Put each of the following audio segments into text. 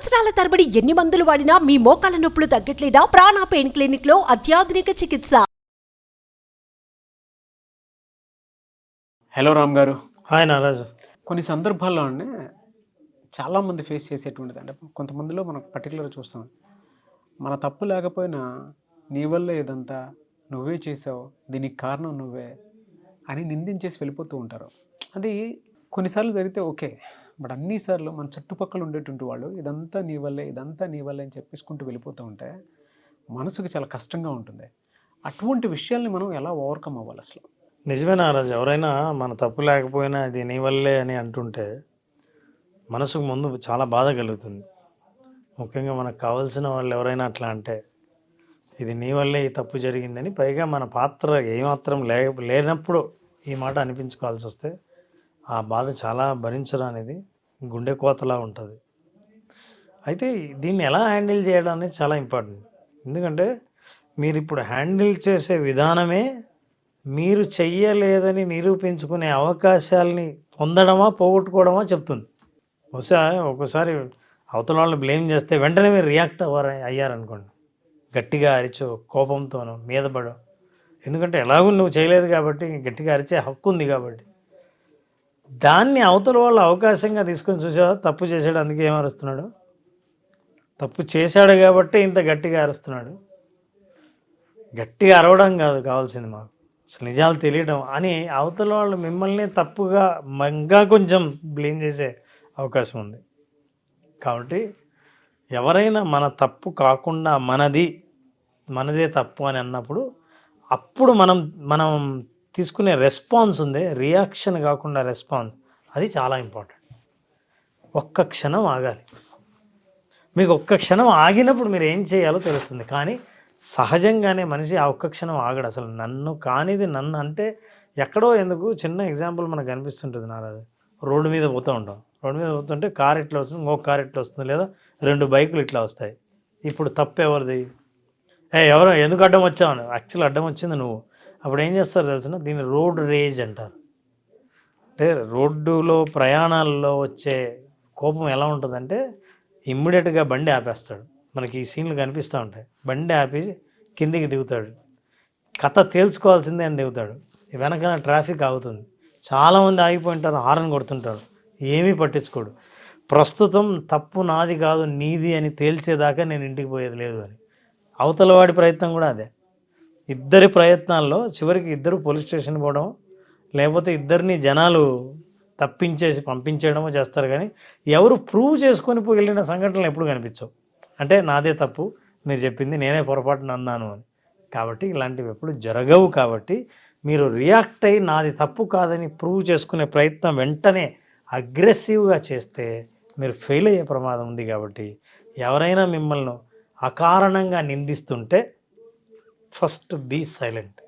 సంవత్సరాల తరబడి ఎన్ని మందులు వాడినా మీ మోకాల నొప్పులు తగ్గట్లేదా? ప్రాణ పెయిన్ క్లినిక్ లో అత్యాధునిక చికిత్స. హలో రామ్ గారు. హాయ్ నారాజు. కొన్ని సందర్భాల్లోనే చాలామంది ఫేస్ చేసేటువంటిది అంటే కొంతమందిలో మనం పర్టికులర్గా చూస్తాం, మన తప్పు లేకపోయినా నీ వల్లే ఇదంతా, నువ్వే చేసావు, దీనికి కారణం నువ్వే అని నిందించేసి వెళ్ళిపోతూ ఉంటారు. అది కొన్నిసార్లు జరిగితే ఓకే, బట్ అన్నిసార్లు మన చుట్టుపక్కల ఉండేటువంటి వాళ్ళు ఇదంతా నీ వల్లే, ఇదంతా నీ వల్లే అని చెప్పేసుకుంటూ వెళ్ళిపోతూ ఉంటే మనసుకి చాలా కష్టంగా ఉంటుంది. అటువంటి విషయాల్ని మనం ఎలా ఓవర్కమ్ అవ్వాలి అసలు? నిజమే నారాజు. ఎవరైనా మన తప్పు లేకపోయినా అది నీ వల్లే అని అంటుంటే మనసుకు ముందు చాలా బాధ కలుగుతుంది. ముఖ్యంగా మనకు కావాల్సిన వాళ్ళు ఎవరైనా అట్లా అంటే ఇది నీ వల్లే ఈ తప్పు జరిగిందని, పైగా మన పాత్ర ఏమాత్రం లేనప్పుడు ఈ మాట అనిపించుకోవాల్సి వస్తే ఆ బాధ చాలా భరించడానికి గుండె కోతలా ఉంటుంది. అయితే దీన్ని ఎలా హ్యాండిల్ చేయడం అనేది చాలా ఇంపార్టెంట్. ఎందుకంటే మీరు ఇప్పుడు హ్యాండిల్ చేసే విధానమే మీరు చెయ్యలేదని నిరూపించుకునే అవకాశాలని పొందడమా పోగొట్టుకోవడమా చెప్తుంది. బహుశా ఒక్కోసారి అవతల వాళ్ళని బ్లేమ్ చేస్తే వెంటనే మీరు రియాక్ట్ అయ్యారనుకోండి, గట్టిగా అరిచో, కోపంతోనో మీద పడో, ఎందుకంటే ఎలాగూ నువ్వు చేయలేదు కాబట్టి గట్టిగా అరిచే హక్కు ఉంది కాబట్టి, దాన్ని అవతల వాళ్ళు అవకాశంగా తీసుకొని చూసావా, తప్పు చేశాడు అందుకే ఏం అరుస్తున్నాడు, తప్పు చేశాడు కాబట్టి ఇంత గట్టిగా అరుస్తున్నాడు. గట్టిగా అరవడం కాదు కావాల్సింది, మాకు అసలు నిజాలు తెలియడం అని అవతల వాళ్ళు మిమ్మల్ని తప్పుగా ఇంకా కొంచెం బ్లేమ్ చేసే అవకాశం ఉంది. కాబట్టి ఎవరైనా మన తప్పు కాకుండా మనదే తప్పు అని అన్నప్పుడు అప్పుడు మనం తీసుకునే రెస్పాన్స్ ఉంది, రియాక్షన్ కాకుండా రెస్పాన్స్, అది చాలా ఇంపార్టెంట్. ఒక్క క్షణం ఆగాలి. మీకు ఒక్క క్షణం ఆగినప్పుడు మీరు ఏం చేయాలో తెలుస్తుంది. కానీ సహజంగానే మనిషి ఆ ఒక్క క్షణం ఆగడు. అసలు నన్ను కానిది నన్ను అంటే ఎక్కడో ఎందుకు, చిన్న ఎగ్జాంపుల్ మనకు అనిపిస్తుంటుంది నారాజు. రోడ్డు మీద పోతూ ఉంటాం, రోడ్డు మీద పోతుంటే కార్ ఇట్లా వస్తుంది, ఇంకొక కార్ ఇట్లా వస్తుంది, లేదా 2 బైకులు ఇట్లా వస్తాయి. ఇప్పుడు తప్పు ఎవరిది? ఎవరో ఎందుకు అడ్డం వచ్చావు? యాక్చువల్ అడ్డం వచ్చింది నువ్వు. అప్పుడు ఏం చేస్తారు తెలిసిన, దీన్ని రోడ్ రేజ్ అంటారు. అంటే రోడ్డులో ప్రయాణాల్లో వచ్చే కోపం ఎలా ఉంటుందంటే ఇమ్మీడియట్గా బండి ఆపేస్తాడు. మనకి ఈ సీన్లు కనిపిస్తూ ఉంటాయి. బండి ఆపి కిందికి దిగుతాడు, కథ తేల్చుకోవాల్సిందే అని దిగుతాడు. వెనకాల ట్రాఫిక్ ఆగుతుంది, చాలామంది ఆగిపోయింటారు, హారన్ కొడుతుంటారు, ఏమీ పట్టించుకోడు. ప్రస్తుతం తప్పు నాది కాదు నీది అని తేల్చేదాకా నేను ఇంటికి పోయేది లేదు అని. అవతలవాడి ప్రయత్నం కూడా అదే. ఇద్దరి ప్రయత్నాల్లో చివరికి ఇద్దరు పోలీస్ స్టేషన్ పోవడం, లేకపోతే ఇద్దరిని జనాలు తప్పించేసి పంపించేయడమో చేస్తారు. కానీ ఎవరు ప్రూవ్ చేసుకొని వెళ్ళిన సంఘటనలు ఎప్పుడు కనిపించవు. అంటే నాదే తప్పు, మీరు చెప్పింది నేనే పొరపాటున అన్నాను అని. కాబట్టి ఇలాంటివి ఎప్పుడు జరగవు. కాబట్టి మీరు రియాక్ట్ అయ్యి నాది తప్పు కాదని ప్రూవ్ చేసుకునే ప్రయత్నం వెంటనే అగ్రెసివ్గా చేస్తే మీరు ఫెయిల్ అయ్యే ప్రమాదం ఉంది. కాబట్టి ఎవరైనా మిమ్మల్ని అకారణంగా నిందిస్తుంటే first be silent.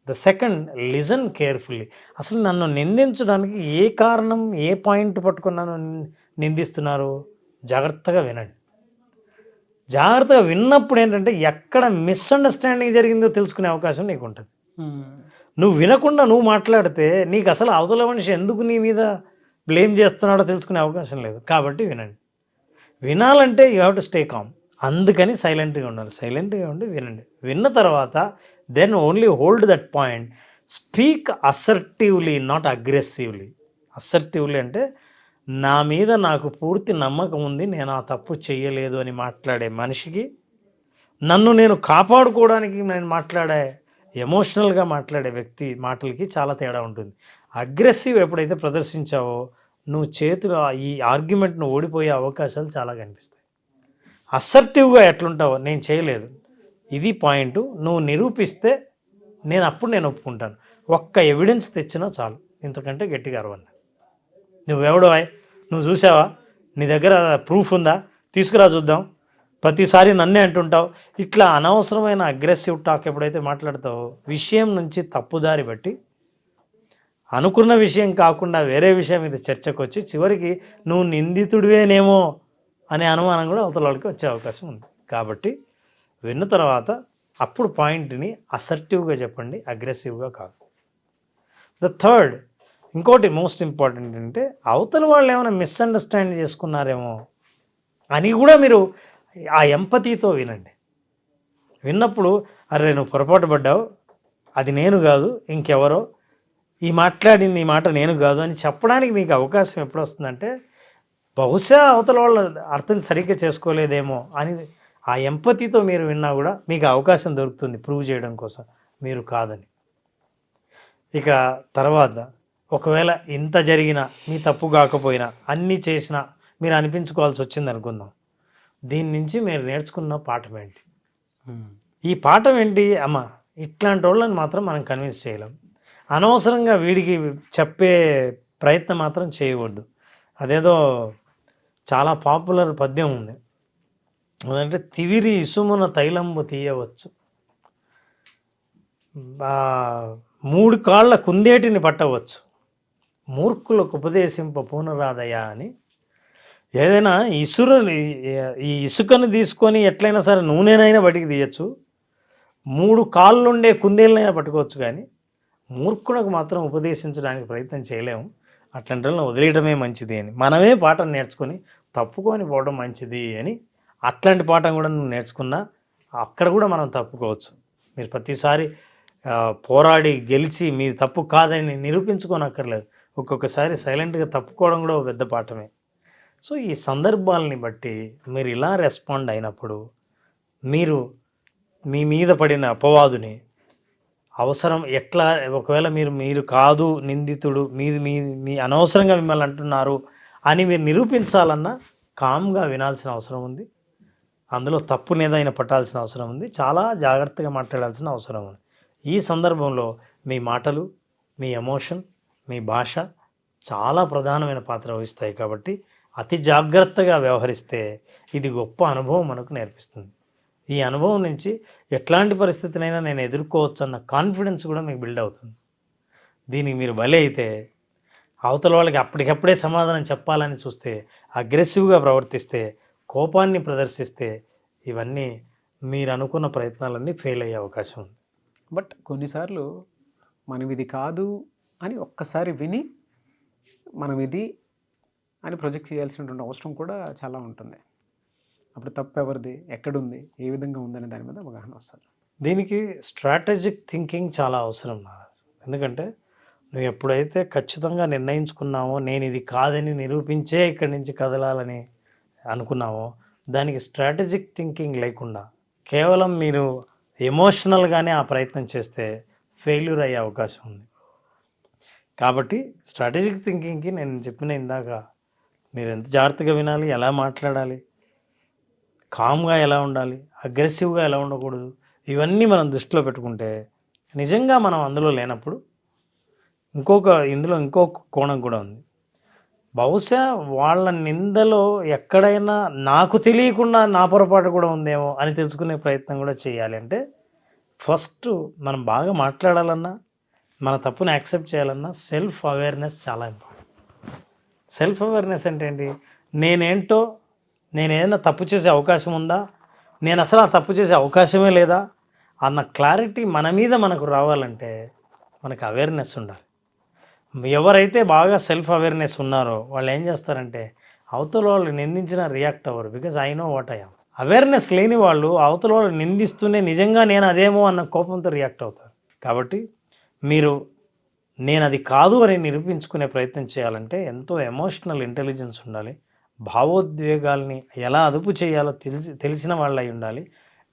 The second, listen carefully. అసలు నన్ను నిందించడానికి ఏ కారణం, ఏ పాయింట్ పట్టుకుని నన్ను నిందిస్తున్నారు, జాగ్రత్తగా వినండి. జాగ్రత్తగా విన్నప్పుడు ఏంటంటే ఎక్కడ మిస్అండర్స్టాండింగ్ జరిగిందో తెలుసుకునే అవకాశం నీకు ఉంటుంది. నువ్వు వినకుండా నువ్వు మాట్లాడితే నీకు అసలు అవతల మనిషి ఎందుకు నీ మీద బ్లేమ్ చేస్తున్నాడో తెలుసుకునే అవకాశం లేదు. కాబట్టి వినండి. వినాలంటే you have to stay calm. అందుకని సైలెంట్గా ఉండాలి. సైలెంట్గా ఉండి వినండి. విన్న తర్వాత then only hold that point. Speak assertively, not aggressively. Assertively అంటే నా మీద నాకు పూర్తి నమ్మకం ఉంది, నేను ఆ తప్పు చేయలేదు అని మాట్లాడే మనిషికి, నన్ను నేను కాపాడుకోవడానికి నేను మాట్లాడే ఎమోషనల్గా మాట్లాడే వ్యక్తి మాటలకి చాలా తేడా ఉంటుంది. అగ్రెసివ్ ఎప్పుడైతే ప్రదర్శించావో నువ్వు చేతులు ఈ ఆర్గ్యుమెంట్ను ఓడిపోయే అవకాశాలు చాలా కనిపిస్తాయి. అసర్టివ్గా ఎట్లుంటావో, నేను చేయలేదు, ఇది పాయింట్, నువ్వు నిరూపిస్తే నేను ఒప్పుకుంటాను, ఒక్క ఎవిడెన్స్ తెచ్చినా చాలు, ఇంతకంటే గట్టిగా అరవను. నువ్వెవడో, నువ్వు చూసావా, నీ దగ్గర ప్రూఫ్ ఉందా, తీసుకురా చూద్దాం, ప్రతిసారి నన్నే అంటుంటావు, ఇట్లా అనవసరమైన అగ్రెసివ్ టాక్ ఎప్పుడైతే మాట్లాడతావో విషయం నుంచి తప్పుదారి బట్టి అనుకున్న విషయం కాకుండా వేరే విషయం మీద చర్చకు వచ్చి చివరికి నువ్వు నిందితుడివేనేమో అనే అనుమానం కూడా అవతల వాళ్ళకి వచ్చే అవకాశం ఉంది. కాబట్టి విన్న తర్వాత అప్పుడు పాయింట్ని అసర్టివ్గా చెప్పండి, అగ్రెసివ్గా కాదు. ద థర్డ్, ఇంకోటి మోస్ట్ ఇంపార్టెంట్ అంటే అవతల వాళ్ళు ఏమైనా మిస్అండర్స్టాండ్ చేసుకున్నారేమో అని కూడా మీరు ఆ ఎంపతితో వినండి. విన్నప్పుడు అరే నువ్వు పొరపాటు పడ్డావు, అది నేను కాదు ఇంకెవరో, ఈ మాట నేను కాదు అని చెప్పడానికి మీకు అవకాశం ఎప్పుడు వస్తుందంటే బహుశా అవతల వాళ్ళ అర్థం సరిగ్గా చేసుకోలేదేమో అని ఆ ఎంపతితో మీరు విన్నా కూడా మీకు అవకాశం దొరుకుతుంది ప్రూవ్ చేయడం కోసం మీరు కాదని. ఇక తర్వాత ఒకవేళ ఇంత జరిగినా మీ తప్పు కాకపోయినా అన్నీ చేసినా మీరు అనిపించుకోవాల్సి వచ్చింది అనుకుందాం. దీని నుంచి మీరు నేర్చుకున్న పాఠం ఏంటి? ఈ పాఠం ఏంటి? అమ్మ ఇట్లాంటి వాళ్ళని మాత్రం మనం కన్విన్స్ చేయలేం. అనవసరంగా వీడికి చెప్పే ప్రయత్నం మాత్రం చేయకూడదు. అదేదో చాలా పాపులర్ పద్యం ఉంది, అదంటే తివిరి ఇసుమున తైలంబు తీయవచ్చు, 3 కాళ్ళ కుందేటిని పట్టవచ్చు, మూర్ఖులకు ఉపదేశింప పూనరాదయా అని. ఏదైనా ఈ ఇసుకను తీసుకొని ఎట్లయినా సరే నూనెనైనా బయటికి తీయచ్చు, 3 కాళ్ళుండే కుందేళ్ళనైనా పట్టుకోవచ్చు, కానీ మూర్ఖులకు మాత్రం ఉపదేశించడానికి ప్రయత్నం చేయలేము. అట్లాంటి వాళ్ళని వదిలేయడమే మంచిది అని మనమే పాఠం నేర్చుకొని తప్పుకొని పోవడం మంచిది అని. అట్లాంటి పాఠం కూడా నువ్వు నేర్చుకున్నా అక్కడ కూడా మనం తప్పుకోవచ్చు. మీరు ప్రతిసారి పోరాడి గెలిచి మీ తప్పు కాదని నిరూపించుకోనక్కర్లేదు. ఒక్కొక్కసారి సైలెంట్గా తప్పుకోవడం కూడా ఒక పెద్ద పాఠమే. సో ఈ సందర్భాలని బట్టి మీరు ఇలా రెస్పాండ్ అయినప్పుడు మీరు మీ మీద పడిన అపవాదుని అవసరం ఎట్లా, ఒకవేళ మీరు కాదు నిందితుడు, మీ అనవసరంగా మిమ్మల్ని అంటున్నారు అని మీరు నిరూపించాలన్నా కామ్గా వినాల్సిన అవసరం ఉంది. అందులో తప్పునేదైనా పట్టాల్సిన అవసరం ఉంది. చాలా జాగ్రత్తగా మాట్లాడాల్సిన అవసరం ఉంది. ఈ సందర్భంలో మీ మాటలు, మీ ఎమోషన్, మీ భాష చాలా ప్రధానమైన పాత్ర వహిస్తాయి. కాబట్టి అతి జాగ్రత్తగా వ్యవహరిస్తే ఇది గొప్ప అనుభవం మనకు నేర్పిస్తుంది. ఈ అనుభవం నుంచి ఎట్లాంటి పరిస్థితినైనా నేను ఎదుర్కోవచ్చు అన్న కాన్ఫిడెన్స్ కూడా మీకు బిల్డ్ అవుతుంది. దీనికి మీరు బలి అయితే అవతల వాళ్ళకి అప్పటికప్పుడే సమాధానం చెప్పాలని చూస్తే, అగ్రెసివ్గా ప్రవర్తిస్తే, కోపాన్ని ప్రదర్శిస్తే ఇవన్నీ మీరు అనుకున్న ప్రయత్నాలన్నీ ఫెయిల్ అయ్యే అవకాశం ఉంది. బట్ కొన్నిసార్లు మనం ఇది కాదు అని ఒక్కసారి విని మనం ఇది అని ప్రొజెక్ట్ చేయాల్సినటువంటి అవసరం కూడా చాలా ఉంటుంది. అప్పుడు తప్పు ఎవరిది, ఎక్కడుంది, ఏ విధంగా ఉందనే దాని మీద అవగాహన వస్తుంది. దీనికి స్ట్రాటజిక్ థింకింగ్ చాలా అవసరం. ఎందుకంటే నువ్వు ఎప్పుడైతే ఖచ్చితంగా నిర్ణయించుకున్నావో నేను ఇది కాదని నిరూపించే ఇక్కడి నుంచి కదలాలని అనుకున్నావో, దానికి స్ట్రాటజిక్ థింకింగ్ లేకుండా కేవలం మీరు ఎమోషనల్గానే ఆ ప్రయత్నం చేస్తే ఫెయిల్యూర్ అయ్యే అవకాశం ఉంది. కాబట్టి స్ట్రాటజిక్ థింకింగ్కి నేను చెప్పిన ఇందాక మీరు ఎంత జాగ్రత్తగా వినాలి, ఎలా మాట్లాడాలి, కామ్గా ఎలా ఉండాలి, అగ్రెసివ్గా ఎలా ఉండకూడదు, ఇవన్నీ మనం దృష్టిలో పెట్టుకుంటే నిజంగా మనం అందులో లేనప్పుడు ఇందులో ఇంకొక కోణం కూడా ఉంది. బహుశా వాళ్ళ నిందలో ఎక్కడైనా నాకు తెలియకుండా నా పొరపాటు కూడా ఉందేమో అని తెలుసుకునే ప్రయత్నం కూడా చేయాలి. అంటే ఫస్ట్ మనం బాగా మాట్లాడాలన్నా, మన తప్పుని యాక్సెప్ట్ చేయాలన్నా సెల్ఫ్ అవేర్నెస్ చాలా ఇంపార్టెంట్. సెల్ఫ్ అవేర్నెస్ అంటే ఏంటి? నేనేంటో, నేను ఏదైనా తప్పు చేసే అవకాశం ఉందా, నేను అసలు ఆ తప్పు చేసే అవకాశమే లేదా అన్న క్లారిటీ మన మీద మనకు రావాలంటే మనకు అవేర్నెస్ ఉండాలి. ఎవరైతే బాగా సెల్ఫ్ అవేర్నెస్ ఉన్నారో వాళ్ళు ఏం చేస్తారంటే అవతల వాళ్ళు నిందించిన రియాక్ట్ అవ్వరు. Because I know what I am. Awareness లేని వాళ్ళు అవతల వాళ్ళు నిందిస్తూనే నిజంగా నేను అదేమో అన్న కోపంతో రియాక్ట్ అవుతారు. కాబట్టి మీరు నేను అది కాదు అని నిరూపించుకునే ప్రయత్నం చేయాలంటే ఎంతో ఎమోషనల్ ఇంటెలిజెన్స్ ఉండాలి. భావోద్వేగాల్ని ఎలా అదుపు చేయాలో తెలిసిన వాళ్ళు అయి ఉండాలి.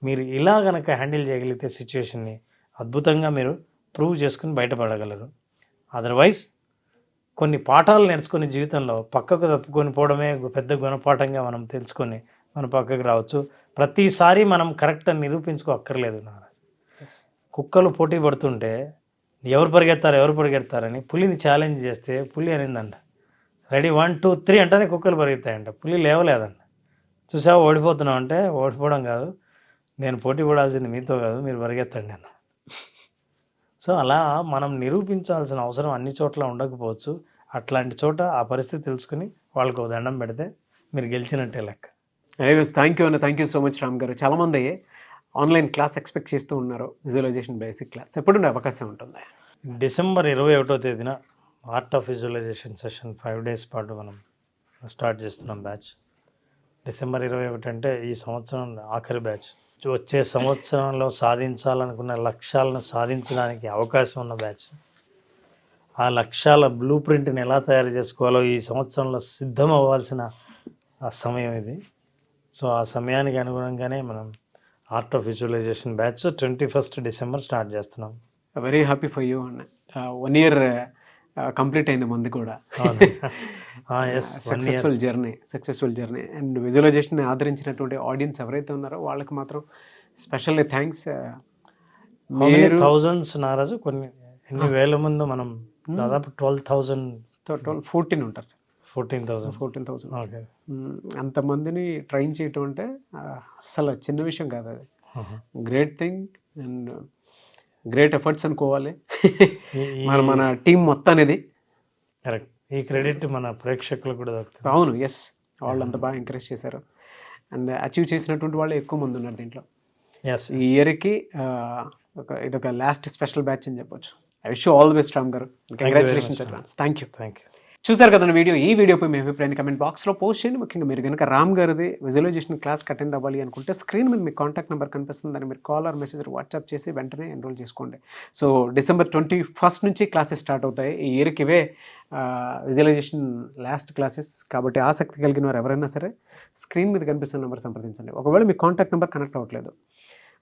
మీరు ఇలా కనుక హ్యాండిల్ చేయగలిగితే సిచ్యువేషన్ని అద్భుతంగా మీరు ప్రూవ్ చేసుకుని బయటపడగలరు. అదర్వైజ్ కొన్ని పాఠాలు నేర్చుకునే జీవితంలో పక్కకు తప్పుకొని పోవడమే పెద్ద గుణపాఠంగా మనం తెలుసుకొని మన పక్కకు రావచ్చు. ప్రతిసారి మనం కరెక్ట్ అని నిరూపించుకోక్కర్లేదు. కుక్కలు పోటీ పడుతుంటే ఎవరు పరిగెడతారని పులిని ఛాలెంజ్ చేస్తే పులి అనిందంట, రెడీ 1 2 3 అంటేనే కుక్కలు పరిగెత్తాయంట. పులి లేవలేదంట. చూసావా ఓడిపోతున్నావు అంటే, ఓడిపోవడం కాదు, నేను పోటీ పడాల్సింది మీతో కాదు, మీరు పరిగెత్తండి అన్న. సో అలా మనం నిరూపించాల్సిన అవసరం అన్ని చోట్ల ఉండకపోవచ్చు. అట్లాంటి చోట ఆ పరిస్థితి తెలుసుకుని వాళ్ళకు దండం పెడితే మీరు గెలిచినట్టే లెక్క. ఎనీవేస్ థ్యాంక్ యూ అన్న, thank you so much Ram గారు. చాలామంది ఆన్లైన్ క్లాస్ ఎక్స్పెక్ట్ చేస్తూ ఉన్నారు, విజువలైజేషన్ బేసిక్ క్లాస్ ఎప్పుడుండే అవకాశం ఉంటుంది? డిసెంబర్ 21వ తేదీన art of visualisation session 5 days పాటు మనం స్టార్ట్ చేస్తున్నాం బ్యాచ్. డిసెంబర్ 21 అంటే ఈ సంవత్సరం ఆఖరి బ్యాచ్. వచ్చే సంవత్సరంలో సాధించాలనుకున్న లక్ష్యాలను సాధించడానికి అవకాశం ఉన్న బ్యాచ్. ఆ లక్ష్యాల బ్లూ ప్రింట్ని ఎలా తయారు చేసుకోవాలో ఈ సంవత్సరంలో సిద్ధం అవ్వాల్సిన ఆ సమయం ఇది. సో ఆ సమయానికి అనుగుణంగానే మనం art of visualisation batch 21 December start చేస్తున్నాం. వెరీ హ్యాపీ ఫర్ యూ అన్న. 1 year కంప్లీట్ అయింది మంది కూడా. సక్సెస్ఫుల్ జర్నీ అండ్ విజువలైజేషన్ ఆదరించినటువంటి ఆడియన్స్ ఎవరైతే ఉన్నారో వాళ్ళకి మాత్రం స్పెషల్లీ థ్యాంక్స్. థౌజండ్స్ నారాజు, కొన్ని ఎన్ని వేల మంది మనం దాదాపు 14 ఉంటారు సార్. 14,000. ఓకే. అంతమందిని ట్రైన్ చేయటం అంటే అస్సలు చిన్న విషయం కాదు. అది great thing and great efforts అనుకోవాలి మన టీం మొత్తం అనేది. కరెక్ట్. ఈ క్రెడిట్ మన ప్రేక్షకులకు కూడా దొరుకుతుంది. అవును, ఎస్, వాళ్ళు అంత బాగా ఎంకరేజ్ చేశారు అండ్ అచీవ్ చేసినటువంటి వాళ్ళు ఎక్కువ మంది ఉన్నారు దీంట్లో. ఈ ఇయర్కి ఇదొక లాస్ట్ స్పెషల్ బ్యాచ్ అని చెప్పొచ్చు. I wish you all the best Ram garu. Congratulations advance. Thank you. చూసారు కదా వీడియో. ఈ వీడియోపై మీ అభిప్రాయాన్ని కమెంట్ బాక్స్లో పోస్ట్ చేయండి. ముఖ్యంగా మీరు కనుక రామ్ గారిది విజువలైజేషన్ క్లాస్కి అటెండ్ అవ్వాలి అనుకుంటే స్క్రీన్ మీద మీ కాంటాక్ట్ నెంబర్ కనిపిస్తుంది. దాన్ని మీరు కాల్ ఆర్ మెసేజ్ వాట్సాప్ చేసి వెంటనే ఎన్రోల్ చేసుకోండి. సో డిసెంబర్ 21 నుంచి క్లాసెస్ స్టార్ట్ అవుతాయి. ఈ ఇయర్కి ఇవే విజువలైజేషన్ లాస్ట్ క్లాసెస్ కాబట్టి ఆసక్తి కలిగిన వారు ఎవరైనా సరే స్క్రీన్ మీద కనిపిస్తున్న నెంబర్ సంప్రదించండి. ఒకవేళ మీ కాంటాక్ట్ నెంబర్ కనెక్ట్ అవ్వట్లేదు,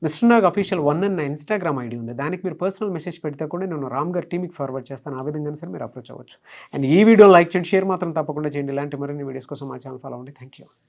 మిస్టర్ నాగ్ అఫీషియల్ 1 అన్న ఇన్స్టాగ్రామ్ ఐడి ఉంది. దానికి మీరు పర్సనల్ మెసేజ్ పెడితే కూడా నేను రామ్ గారి టీమ్కి ఫార్వర్డ్ చేస్తాను. ఆ విధంగా సరే మీరు అప్రోచ్ అవ్వచ్చు. అండ్ ఈ వీడియో లైక్ చేయండి, షేర్ మాత్రం తప్పకుండా చేయండి. ఇలాంటి మరిన్ని వీడియోస్ కోసం మా ఛానల్ ఫాలో అవ్వండి. Thank you.